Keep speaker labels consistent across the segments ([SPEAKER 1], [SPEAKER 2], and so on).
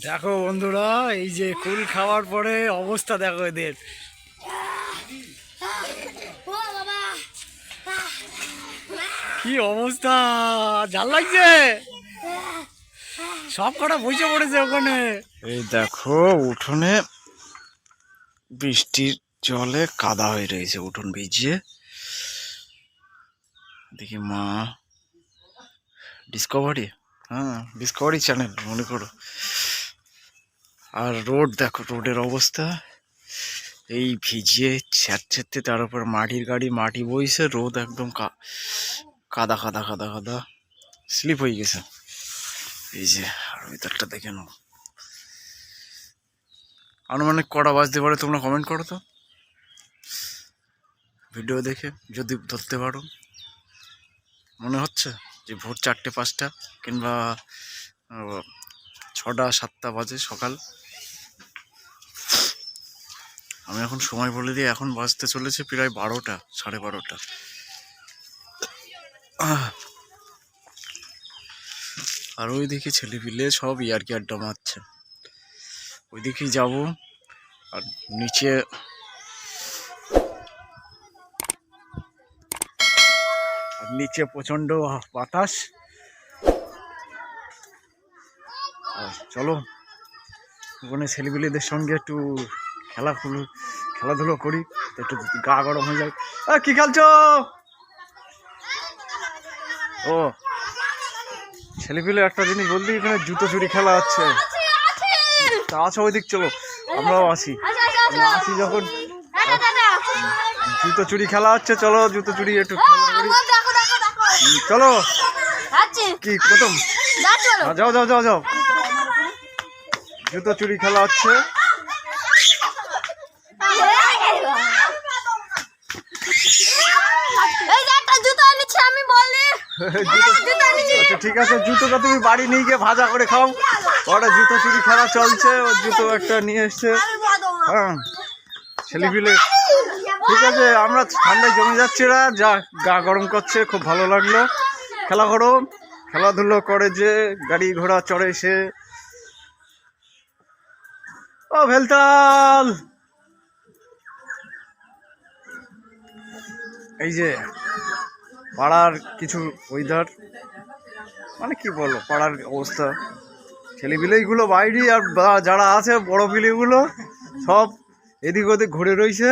[SPEAKER 1] দেখো বন্ধুরা, এই যে কুল খাওয়ার পরে অবস্থা দেখো এদের। কি অবস্থা, জাল লাগছে, সব কটা বসে পড়েছে ওখানে। এই দেখো উঠোনে বৃষ্টির জলে কাদা হয়ে রয়েছে, উঠোন ভিজিয়ে। দেখি মা ডিসকভারি, হ্যাঁ ডিসকভারি চ্যানেল মনে করো। আর রোড দেখো, রোডের অবস্থা এই ভিজিয়ে ছ্যাঁততে, তার উপর মাটির গাড়ি, মাটি বইছে, রোদ একদম কাদা কাদা কাদা কাদা, স্লিপ হয়ে গেছে। এই যে আর ভিতরটা দেখে নাও। আনুমানিক কটা বাজতে পারে তোমরা কমেন্ট করো তো, ভিডিও দেখে যদি ধরতে পারো। মনে হচ্ছে যে ভোর 4টে-5টা কিংবা 6টা-7টা বাজে সকাল। আমি এখন সময় বলে দিই, এখন বাজতে চলেছে প্রায় 12টা, 12:30। আর ওইদিকে ছেলেপিলে সব ইয়ার্কি আড্ডা মারছে, ওইদিকেই যাব। আর নিচে প্রচন্ড বাতাস। চলো ওখানে ছেলেপিলেদের সঙ্গে একটু খেলাধুলো করি, একটু গা গরম হয়ে যাক। কি খেলছো? ও ছেলেপিলে একটা জিনিস বলতে, এখানে জুতো চুরি খেলা হচ্ছে। তা আছো ওইদিক, চলো আমরাও আসি। যখন জুতো চুরি খেলা হচ্ছে, চলো জুতো চুরি একটু খেলা করি। চলো কি প্রথম, যাও যাও যাও যাও, জুতো চুরি খেলা হচ্ছে। আচ্ছা ঠিক আছে, জুতোটা তুমি বাড়ি নিয়ে গিয়ে ভাজা করে খাও। ওরা জুতো চুরি খেলা চলছে, ওর জুতো একটা নিয়ে এসছে। হ্যাঁ ছেলেপিলে, ঠিক আছে, আমরা ঠান্ডায় জমে যাচ্ছি, না যা গা গরম করছে, খুব ভালো লাগলো। খেলাধুলো করে, যে গাড়ি ঘোড়া চড়ে সে। ও ভেলতাল, এই যে পাড়ার কিছু ওয়েদার, মানে কি বলো, পাড়ার অবস্থা। ছেলেপিলেগুলো বাইরে, আর যারা আছে বড় পিলেগুলো সব এদিক ওদিক ঘুরে রয়েছে।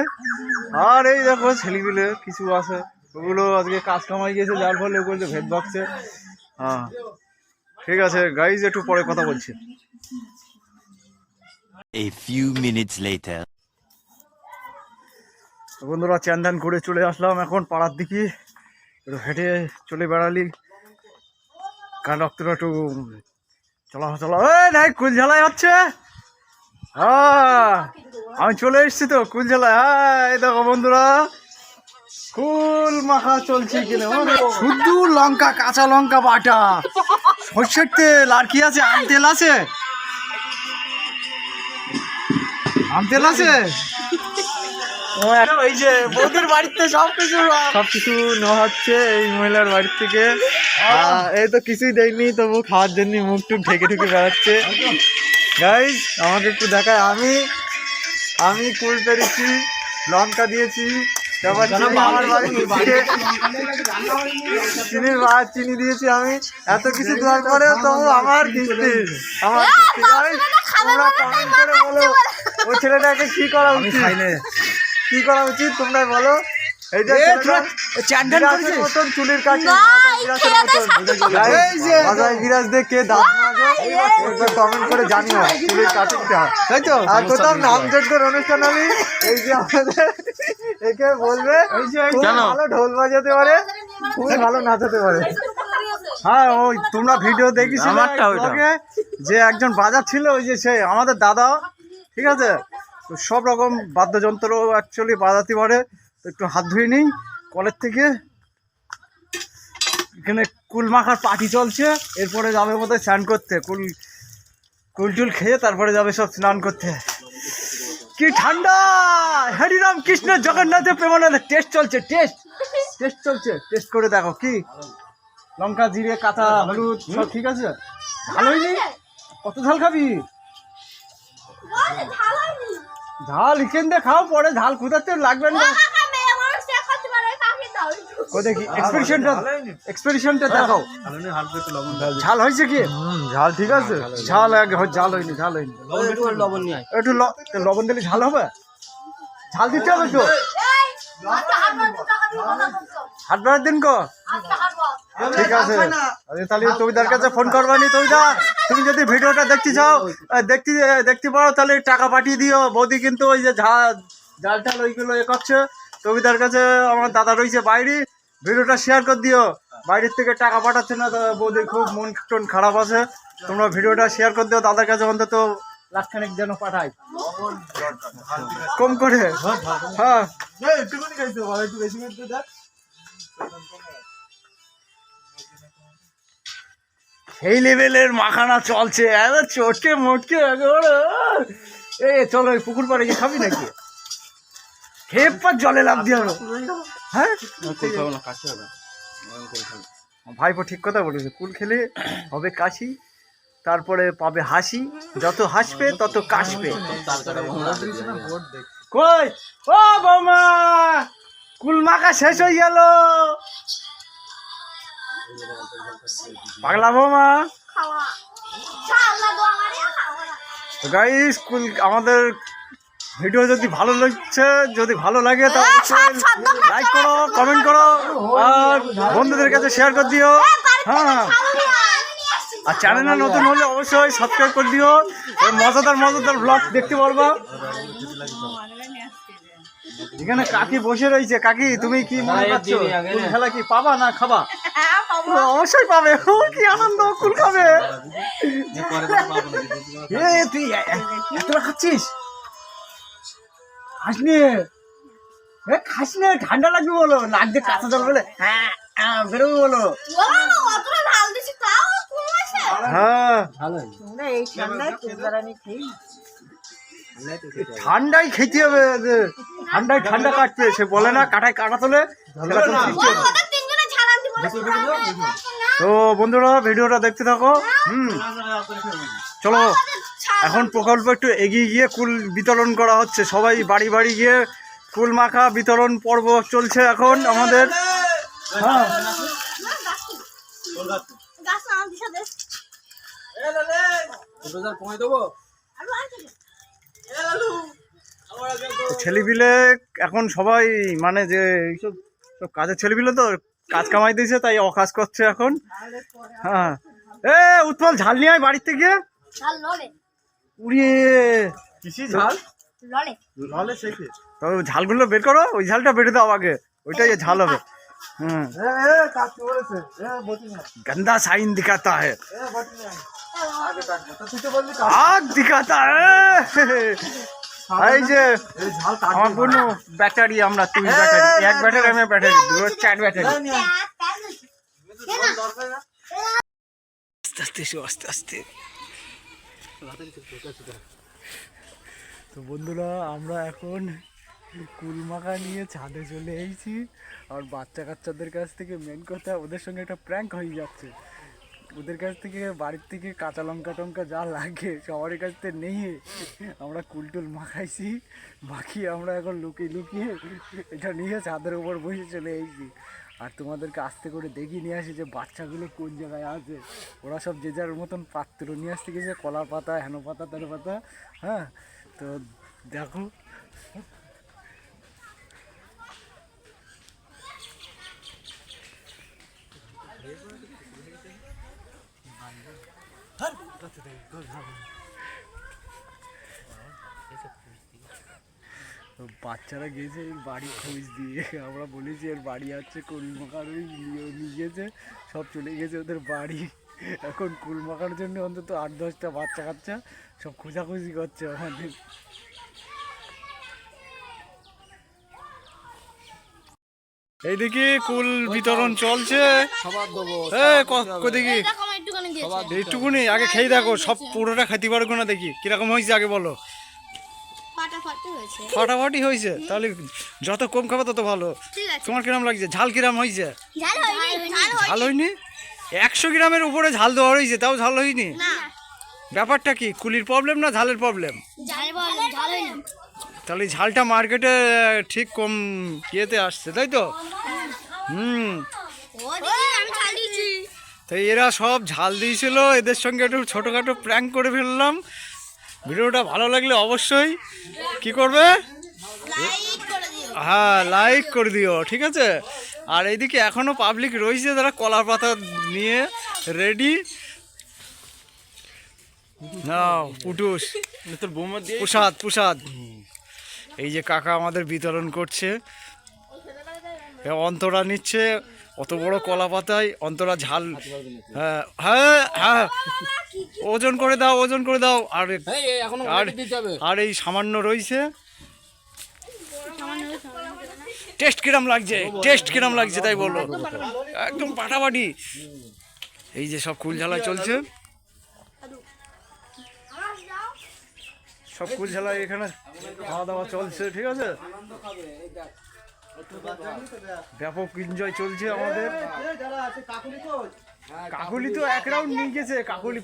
[SPEAKER 1] আর এই দেখো ছেলেপিলে কিছু আছে, ওগুলো আজকে কাজ কামাই গেছে, যার ফলে ওগুলো ভেদ ভাগছে। হ্যাঁ ঠিক আছে গাইজ, একটু পরে কথা বলছি।
[SPEAKER 2] A few minutes later.
[SPEAKER 1] বন্ধুরা চান ধান করে চলে আসলাম এখন পাড়ার দিকে, একটু হেঁটে চলে বেড়ালি, কান রক্তটা একটু চলা। নাই কুল ঝালাই হচ্ছে। আমি চলে এসছি তো কুল ঝালায়। এই দেখো বন্ধুরা, কুল মাখা চলছে কিনা, শুধু লঙ্কা, কাঁচা লঙ্কা বাটা, সর্ষের তেল, আর কি আছে, আম তেল আছে, এই যে বৌদির বাড়িতে সবকিছু নেওয়া হচ্ছে এই মহিলার বাড়ির থেকে। এই তো কিছুই দেয়নি, তবু খাওয়ার জন্য মুখ টুক ঢেকে বেড়াচ্ছে। গাইজ আমাকে একটু দেখায়, আমি কুল পেরেছি, লঙ্কা দিয়েছি, চিনি দিয়েছি, আমি এত কিছু দেওয়ার পরে তবু আমার কিস্তি। তোমরা কমেন্ট করে বলো ওই ছেলেটাকে কি করা উচিত, তোমরা বলো। চুলের কাছে কমেন্ট করে জানিও চুলের কাটিংটা, তাই তো। আর কোথাও নামযজ্ঞের অনুষ্ঠান হলে এই যে আমাদের একে বলবে, ভালো ঢোল বাজাতে পারে, খুব ভালো নাচাতে পারে। হ্যাঁ ওই তোমরা ভিডিও দেখিস যে একজন বাজার ছিল, ওই যে সে আমাদের দাদা, ঠিক আছে, সব রকম বাদ্যযন্ত্র অ্যাকচুয়ালি বাজাতে পারে। একটু হাত ধুয়ে নিই কলের থেকে, এখানে কুল মাখার পার্টি চলছে, এরপরে যাবে বোধহয় স্নান করতে, কুল টুল খেয়ে তারপরে যাবে সব স্নান করতে। কি ঠান্ডা, হরিরাম কৃষ্ণ জগন্নাথের প্রেমানন্দে। টেস্ট চলছে, টেস্ট করে দেখো। কি লঙ্কা, জিরে, কাঁচা হলুদ সব ঠিক আছে? ভালোই নেই, কত ঝাল খাবি? ঝাল এখান দিয়ে খাও, পরে ঝাল খুদাতে লাগবে না। ও দেখি এক্সপ্রেশনটা দেখাও। ঝাল হয়েছে কি? ঝাল ঠিক আছে, ঝাল ঝাল হয়নি, ঝাল হয়নি। একটু লবণ দিলে ঝাল হবে, ঝাল দিতে হবে তো। হাট বাড়ার দিন কো ঠিক আছে, তাহলে তবিদার কাছে ফোন করবানি। তবিদা, তুমি যদি ভিডিওটা দেখতে চাও, দেখতে পারো, তাহলে টাকা পাঠিয়ে দিও। বৌদি কিন্তু ওই যে জাল টাল ওইগুলো করছে, তবিদার কাছে আমার দাদা রয়েছে বাইরে, ভিডিওটা শেয়ার করে দিও। বাইরের থেকে টাকা পাঠাচ্ছে না, বৌদি খুব মন টন খারাপ আছে। তোমরা ভিডিওটা শেয়ার করে দিও দাদার কাছে, অন্তত লাখখানেক যেন পাঠাই কম করে। হ্যাঁ সেই লেভেলের মাখানা চলছে, চটকে মোটকে একেবারে। চলো পুকুর পাড়ে গিয়ে খাবি নাকি? খেয়ে পর জলে লাভ দিয়ে হলো। হ্যাঁ ভাইপো ঠিক কথা বলেছে, কুল খেলে হবে কাশি, তারপরে পাবে হাসি, যত হাসবে তত কাশবে। কই ও বৌমা, কুল মাখা শেষ হয়ে গেল। পাগলা বৌমা। তো গাইস, কুল আমাদের ভিডিও যদি ভালো লাগছে, যদি ভালো লাগে তো অবশ্যই লাইক করো, কমেন্ট করো, আর বন্ধুদের কাছে শেয়ার করে দিও। হ্যাঁ, আর চ্যানেলে নতুন হলে অবশ্যই সাবস্ক্রাইব করে দিও। মজাদার ব্লগ দেখতে পারবা। এখানে কাকি বসে রয়েছে। কাকি, তুমি কি মনে করছো, কুল খেলা কি পাবা না খাবা? অবশ্যই পাবে। কি আনন্দ, কুল খাবে। তুই এতটা খাচ্ছিস? খাসনি, খাসনি, ঠান্ডা লাগবে বলো, নাক দিয়ে কাঁচা জল বলে হ্যাঁ বেরোবে বলো। হ্যাঁ ঠান্ডাই খেতে হবে, ঠান্ডায় ঠান্ডা কাটবে। সে বলে না কাটায় কাটা তোলে। তো বন্ধুরা, ভিডিওটা দেখতে থাকো। চলো, এখন প্রকল্প একটু এগিয়ে গিয়ে কুল বিতরণ করা হচ্ছে। সবাই বাড়ি বাড়ি গিয়ে কুল মাখা বিতরণ পর্ব চলছে এখন আমাদের। হ্যাঁ ছেলেপিলে এখন সবাই মানে যে এইসব সব কাজের ছেলেপিলে তো কাজ কামাই দিয়েছে, তাই অকাজ করছে এখন। হ্যাঁ উৎপল, ঝাল নিয়ে আয় বাড়ির থেকে। উড়িয়ে তবে ঝালগুলো বের করো, ওই ঝালটা বেড়ে দাও আগে, ওইটাই ঝাল হবে। গন্দা সাইন দিখাতা হ্যায়, আগ দিখাতা হ্যায়। এই যে আমার বোন ব্যাটারি, আমরা তুই ব্যাটারি, এক ব্যাটারি আমি ব্যাটারি, 4 ব্যাটারি। আস্তে আস্তে। তো বন্ধুরা, আমরা এখন কুল মাখা নিয়ে ছাদে চলে এসেছি। আর বাচ্চা কাচ্চাদের কাছ থেকে মেন কথা, ওদের সঙ্গে একটা প্র্যাঙ্ক হয়ে যাচ্ছে। ওদের কাছ থেকে বাড়ির থেকে কাঁচা লঙ্কা টঙ্কা যা লাগে সবার কাছ থেকে নিয়ে আমরা কুলটুল মাখাইছি। বাকি আমরা এখন লুকিয়ে লুকিয়ে এটা নিয়ে ছাদের উপর বসে চলে এসেছি। আর তোমাদেরকে আস্তে করে দেখিয়ে নিয়ে আসি যে বাচ্চাগুলো কোন জায়গায় আছে। ওরা সব যে যার মতন পাত্র নিয়ে আসতে গেছে, কলা পাতা, হেনো পাতা, তেনো পাতা। হ্যাঁ, তো দেখো। বাচ্চারা গেছে এই বাড়ি খোঁজ দিয়ে, আমরা বলেছি এর বাড়ি আছে, কুল মাখার ওই নিয়ে গেছে, সব চলে গেছে ওদের বাড়ি। এখন কুল মাখার জন্য অন্তত 8-10টা বাচ্চা কাচ্চা সব খোঁজাখুঁজি করছে আমাদের। এইদিকে কুল বিতরণ চলছে। দেখি এইটুকুনি আগে খেয়ে দেখো, সব পুরোটা খেতে পারবো না। দেখি কিরকম হয়েছে আগে বলো। ফাটাফাটি হয়েছে, তাহলে যত কম খাবে তত ভালো। তোমার কিরম লাগছে? ঝাল কিরম হয়েছে? ঝাল হয়নি। 100 গ্রামের উপরে ঝাল দেওয়া হয়েছে, তাও ঝাল হয়নি। ব্যাপারটা কি, কুলির প্রবলেম না ঝালের প্রবলেম? তাহলে এই ঝালটা মার্কেটে ঠিক কম ইয়েতে আসছে, তাই তো? তাই এরা সব ঝাল দিয়েছিল, এদের সঙ্গে একটু ছোটোখাটো প্র্যাঙ্ক করে ফেললাম। ভিডিওটা ভালো লাগলে অবশ্যই কি করবে? হ্যাঁ, লাইক করে দিও, ঠিক আছে? আর এইদিকে এখনো পাবলিক রয়েছে যারা কলা পাতা নিয়ে রেডি। নাও পুটুস, প্রসাদ। এই যে কাকা আমাদের বিতরণ করছে, অন্তরা নিচ্ছে অত বড় কলা পাতায়, অন্তরা ঝাল। হ্যাঁ হ্যাঁ হ্যাঁ, ওজন করে দাও। আর এই সামান্য রয়েছে। টেস্ট কিরম লাগছে তাই বলো, একদম পাটাপাটি। এই যে সব কুলঝালা চলছে, সব কুলঝালায় এখানে খাওয়া দাওয়া চলছে, ঠিক আছে? ব্যাপক এনজয় চলছে আমাদের। কাকুলি তো এক রাউন্ড নিয়ে গেছে, কাকুলি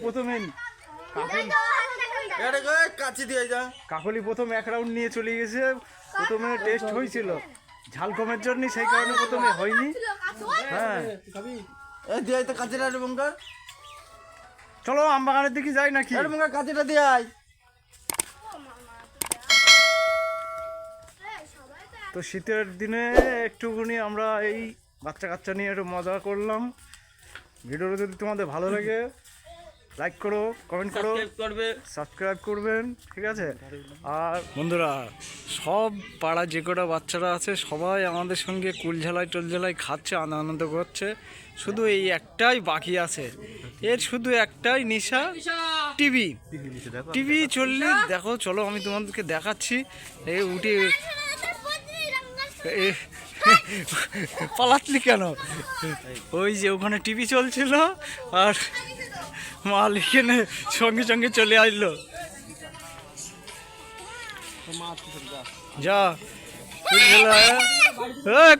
[SPEAKER 1] প্রথম এক রাউন্ড নিয়ে চলে গেছে। প্রথমে টেস্ট হয়েছিল, ঝাল কমের জন্য, সেই কারণে প্রথমে হয়নি। হ্যাঁ, চলো আমবাগানের দিকে যাই নাকি? কাঁচিটা দিয়ে আয়। তো শীতের দিনে একটুখানি আমরা এই বাচ্চা কাচ্চা নিয়ে একটু মজা করলাম। ভিডিওটা যদি তোমাদের ভালো লাগে লাইক করো, কমেন্ট করো, সাবস্ক্রাইব করবেন, ঠিক আছে? আর বন্ধুরা, সব পাড়া যে কটা বাচ্চারা আছে সবাই আমাদের সঙ্গে টুলঝালাই খাচ্ছে, আনন্দ করছে। শুধু এই একটাই বাকি আছে, এর শুধু একটাই নেশা, টিভি চললে দেখো। চলো আমি তোমাদেরকে দেখাচ্ছি। এই উঠে পালাতলি কেন? ওই যে ওখানে টিভি চলছিল আর মাল এখানে সঙ্গে চলে আসলো। যা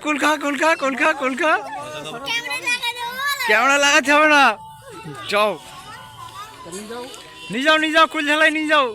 [SPEAKER 1] কুল খা। ক্যামেরা লাগাতে হবে না, যাও নিয়ে যাও কুল ঝালাই নিয়ে যাও।